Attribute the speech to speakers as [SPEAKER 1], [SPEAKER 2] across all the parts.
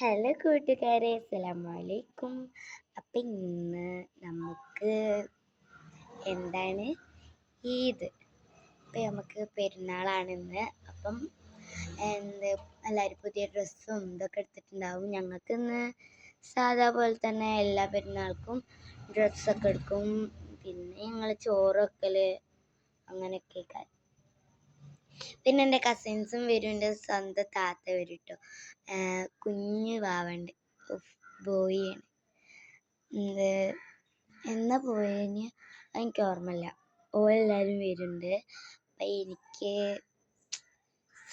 [SPEAKER 1] Hello കൂട്ടുകാരെ, അസ്സലാമലൈക്കും. അപ്പം ഇന്ന് നമുക്ക് എന്താണ് ഈദ്. ഇപ്പം നമുക്ക് പെരുന്നാളാണ് ഇന്ന്. അപ്പം എല്ലാവരും പുതിയ ഡ്രസ്സും ഇതൊക്കെ എടുത്തിട്ടുണ്ടാവും. ഞങ്ങൾക്ക് ഇന്ന് സാധാ പോലെ തന്നെ എല്ലാ പെരുന്നാൾക്കും ഡ്രസ്സൊക്കെ എടുക്കും. പിന്നെ ഞങ്ങൾ ചോറ് വെക്കൽ അങ്ങനെയൊക്കെ. പിന്നെ എൻ്റെ കസിൻസും വരും, എൻ്റെ സ്വന്തം താത്ത വരും കേട്ടോ. കുഞ്ഞ് വാവണ്ട്, ബോയിയാണ്. എന്നാ പോയതിന് എനിക്ക് ഓർമ്മയില്ല. ഓരെല്ലാവരും വരുന്നുണ്ട്. അപ്പം എനിക്ക്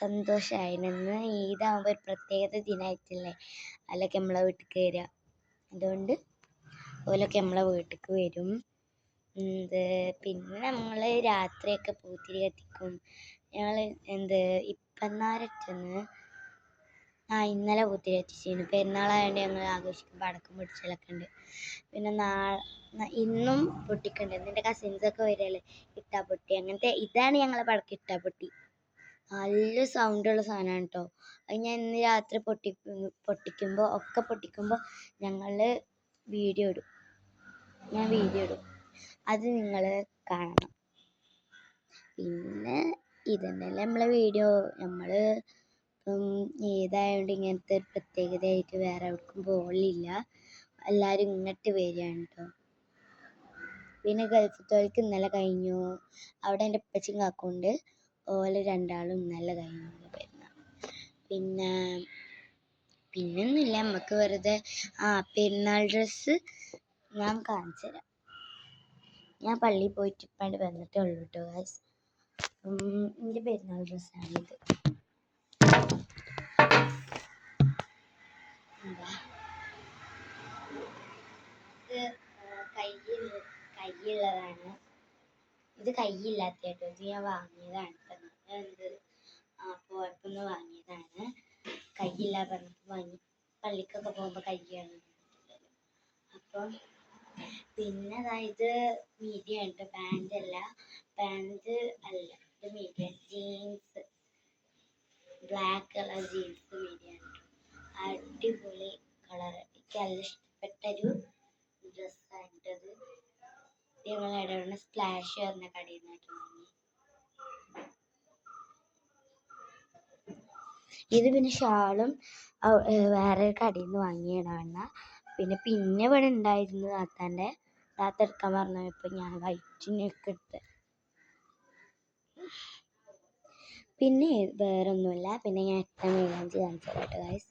[SPEAKER 1] സന്തോഷമായിരുന്നു. ഈദാകുമ്പോൾ ഒരു പ്രത്യേകത ദിനമായിട്ടല്ലേ അതിലൊക്കെ നമ്മളെ വീട്ടിലേക്ക് വരിക. അതുകൊണ്ട് ഓലൊക്കെ നമ്മളെ വീട്ടിലേക്ക് വരും. പിന്നെ നമ്മൾ രാത്രിയൊക്കെ പൂത്തിരി കത്തിക്കും. ഞങ്ങൾ ഇപ്പന്നാരറ്റന്ന് ഇന്നലെ പൂത്തിരി കത്തിച്ചിരുന്നു. പെരുന്നാളായതുകൊണ്ട് ഞങ്ങൾ ആഘോഷിക്കും, പടക്കം പൊട്ടിച്ചലൊക്കെ ഉണ്ട്. പിന്നെ ഇന്നും പൊട്ടിക്കുന്നുണ്ട്. എൻ്റെ കസിൻസൊക്കെ വരികയല്ലേ, ഇട്ടാപ്പൊട്ടി അങ്ങനത്തെ. ഇതാണ് ഞങ്ങളെ പടക്കം, ഇട്ടാപ്പൊട്ടി. നല്ല സൗണ്ടുള്ള സാധനമാണ് കേട്ടോ. അത് ഞാൻ ഇന്ന് രാത്രി പൊട്ടിക്കുമ്പോൾ ഞങ്ങൾ വീഡിയോ ഇടും. അത് നിങ്ങൾ കാണണം. പിന്നെ ഇതന്നെയല്ലേ നമ്മളെ വീഡിയോ. നമ്മൾ ഏതായതുകൊണ്ട് ഇങ്ങനത്തെ ഒരു പ്രത്യേകതയായിട്ട് വേറെ എവിടേക്കും പോകലില്ല. എല്ലാവരും ഇങ്ങോട്ട് വരികയാണ് കേട്ടോ. പിന്നെ ഗൾഫിലത്തേക്ക് ഇന്നലെ കഴിഞ്ഞു. അവിടെ എൻ്റെ ഉപ്പച്ചിയും കാക്കുണ്ട്. ഓല് രണ്ടാളും ഇന്നലെ കഴിഞ്ഞു പെരുന്നാൾ. പിന്നൊന്നുമില്ല, നമുക്ക് വെറുതെ പെരുന്നാൾ ഡ്രസ്സ് ഞാൻ കാണിച്ചു തരാം. ഞാൻ പള്ളിയിൽ പോയിട്ട് ഇപ്പാണ്ട് വന്നിട്ടേ ഉള്ളൂ കേട്ടോ ഗൈസ്. എൻ്റെ പെരുന്നാൾ ഡ്രസ്സാണിത്. ഇത് കയ്യുള്ളതാണ്. ഇത് കയ്യില്ലാത്ത കേട്ടോ. ഇത് ഞാൻ വാങ്ങിയതാണ്. പോയപ്പോൾ വാങ്ങിയതാണ്. കയ്യില്ല പറഞ്ഞപ്പോൾ വാങ്ങി. പള്ളിക്കൊക്കെ പോകുമ്പോൾ കയ്യാണ്. അപ്പം പിന്നെ ഇത് മീഡിയാണ് കേട്ടോ, പാൻറ് അല്ല. ഇത് മീഡിയാണ്. ജീൻസ്, ബ്ലാക്ക് കളർ ജീൻസ് മീഡിയാണ്. അടിപൊളി കളർ, എനിക്ക് നല്ല ഇഷ്ടപ്പെട്ടൊരു ഡ്രസ്സായിട്ടത്. ഞങ്ങൾ ഇടവണ്ണ സ്പ്ലാഷ് പറഞ്ഞ കടയിൽ നിന്നാക്കി വാങ്ങി. ഇത് പിന്നെ ഷാളും വേറെ കടയിൽ നിന്ന് വാങ്ങിയിടാണ്. പിന്നെ ഇവിടെ ഉണ്ടായിരുന്നു താത്ത എടുക്കാൻ പറഞ്ഞപ്പോൾ ഞാൻ വൈറ്റിനൊക്കെ എടുത്ത്. പിന്നെ വേറെ ഒന്നുമില്ല. പിന്നെ ഞാൻ ഇട്ട മൈലാഞ്ചി കാണിച്ചു തരാം കേട്ടോ ഗൈസ്.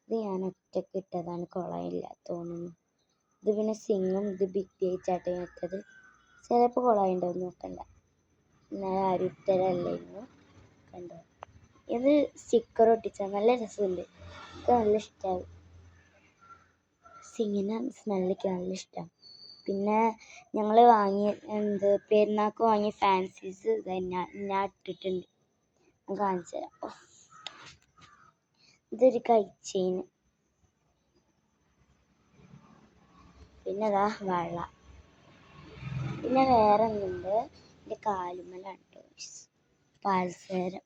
[SPEAKER 1] ഇത് ഞാൻ ഒറ്റയ്ക്ക് ഇട്ടതാണ്, കുളമില്ല തോന്നുന്നു. ഇത് പിന്നെ സിങ്ങും ഇത് ബിഗ് ഞാൻ ഇട്ടത്. ചിലപ്പോൾ കുളമുണ്ടാവും, നോക്കണ്ട. എന്നാൽ ആരും ഇട്ടതല്ലായിരുന്നു, കണ്ടോ. ഇത് സ്റ്റിക്കർ ഒട്ടിച്ച നല്ല രസമുണ്ട്. എനിക്ക് നല്ല ഇഷ്ടമായി. സിങ്ങിൻ്റെ സ്മെല്ലൊക്കെ നല്ല ഇഷ്ടമാണ്. പിന്നെ ഞങ്ങൾ പെരുന്നാൾക്ക് വാങ്ങിയ ഫാൻസീസ് ഞാൻ ഇട്ടിട്ടുണ്ട്. ഞാൻ കാണിച്ചു തരാം. ഇതൊരു കൈ ചെയിൻ. പിന്നെ വള. പിന്നെ വേറെ ഒന്നുണ്ട്, എൻ്റെ കാലുമ്മലാണ് കേട്ടോ, പാൽസേരം.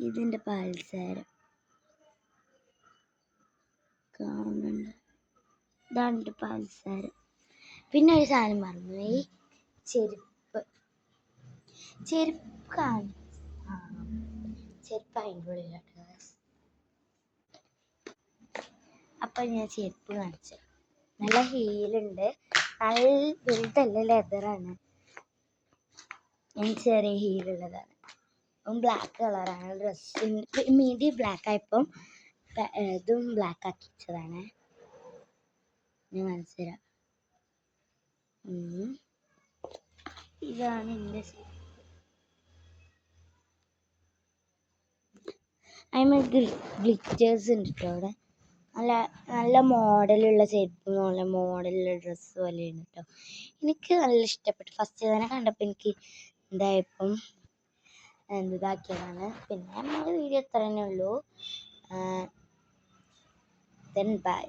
[SPEAKER 1] ഇതിൻ്റെ പാൽസാരം കാണുന്നുണ്ട്. ഇതാണ് എൻ്റെ പാൽസാരം. പിന്നെ ഒരു സാധനം മറന്നുപോയി, ചെരുപ്പ് അതിൻ്റെ ഉള്ളിലാട്ടോ. അപ്പം ഞാൻ ചെരുപ്പ് കാണിച്ചു. നല്ല ഹീലുണ്ട്, നല്ല വലുതല്ല, ലെതറാണ്. ചെറിയ ഹീലുള്ളതാണ്. ബ്ലാക്ക് കളറാണ് ഡ്രസ്സിന്. മീഡി ബ്ലാക്ക് ആയപ്പം ഇതും ബ്ലാക്ക് ആക്കിച്ചതാണ്. ഞാൻ കാണിച്ചു തരാം. ഇതാണ് എൻ്റെ ഗ്ലിറ്റേഴ്സ് ഉണ്ട് കേട്ടോ അവിടെ. നല്ല മോഡലുള്ള ചെരുപ്പ്, നല്ല മോഡലുള്ള ഡ്രസ്സ് പോലെയാണ് കേട്ടോ. എനിക്ക് നല്ല ഇഷ്ടപ്പെട്ടു. ഫസ്റ്റ് തന്നെ കണ്ടപ്പോൾ എനിക്ക് ഇതായപ്പം ഇതാക്കിയതാണ്. പിന്നെ നമ്മുടെ വീഡിയോ ഇത്ര തന്നെ ഉള്ളൂ. ബൈ.